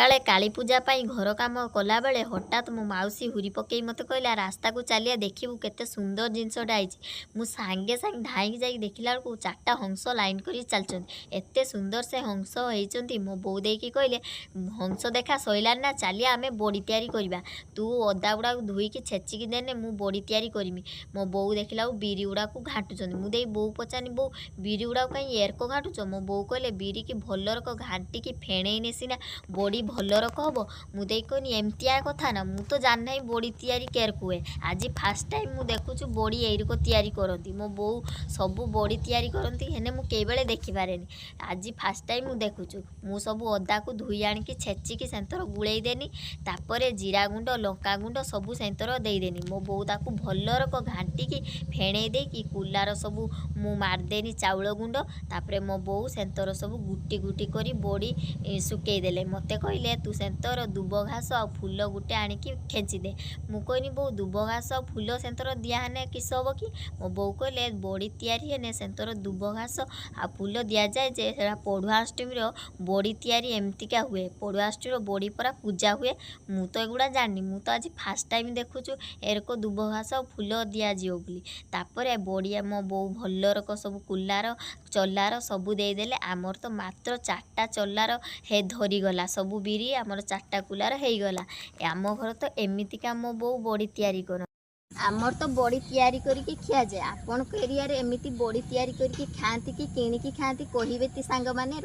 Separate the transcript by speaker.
Speaker 1: सकाळे काली पूजा पाई घर काम कला बेले हठात मो मौसी हुरी पकई मत कहला रास्ता को चलिया देखिबू केते सुंदर जिनसटा आइछि। मु सांगे सांगे धाई जाई देखिला बेलकु चारटा हंस लाइन करी चलछन्ति। एते सुंदर से हंस होइछन्ति। मो बो देकी कहले हंस देखा सइलान ना चलिया आमे बड़ी तैयारी करिबा। तू अदा गुड़ा धुईकी छेचिकी देने मु बड़ी तैयारी करमी। मो बो देखिला बिरी गुड़ा को घाटुछन्ति। मु देई बो पचानी बो बिरी गुड़ा कहीं एरको घाटुछ। मो बो कहले बिरी की भल्लरक घांटी की फेणेइने सिना बड़ी भल्लरक हम। मु देई कहनी एमतिया कथा ना मु तो जान नहीं बड़ी तैयारी केर कुए। आज फास्ट टाइम मु देखुछु बड़ी एरिको तैयारी करती। मो बो सबू बड़ी तैयारी करती हेने मु केई बेले देखि पारेनी। आज फास्ट टाइम मु देखुछु। मु सबू अदा को धुई आनिकी छेचिकी सेंतर गुड़ेई देनी। तापरे जीरा गुंड लंका गुंड सबू सेंतर देई देनी। मो बो ताकू भल्लरक घांटिकी फेणेई देकी कुलार सबू मु मारदेनी चाउल गुंड। तापरे मो बो सेंतर सबू गुटी गुटी करी बड़ी सुकेई देले। मते कहले तू सेंतर दुब घास आ फूल गुटे आनिकी खेची दे। मु कहनी बो दुब घास आ फूल सेंतर दिया हेने किस हब कि। मो बो कहले बड़ी तैयारी हेने सेंतर दुब घास आ फूल दिया जाए जे सेटा पढ़ुआष्टमी बड़ी तैयारी एमतिका हुए। पढ़ुआष्टमी बड़ी परा पूजा हुए। मु तो एगुड़ा जानी। मु तो आज फास्ट टाइम देखुछु एरको दुब घास आ फूल दिया जियो बोली। तापरे बड़ी मो बो भल्लरक सब कुलार चलार सबू देदेले। आमर तो मात्र 4टा चलार हे धरीगला सबू बिरी आमर 4टा कुलार हेगला। आम घर तो एमितिका मो बो बड़ी तैयारी कर। आमर तो बड़ी तैयारी करिकी खिया जाए। आपण एरिया रे एमिति बड़ी तैयारी करिकी खाआंती कि किणिकी खाआंती कहिबे ती सांग माने।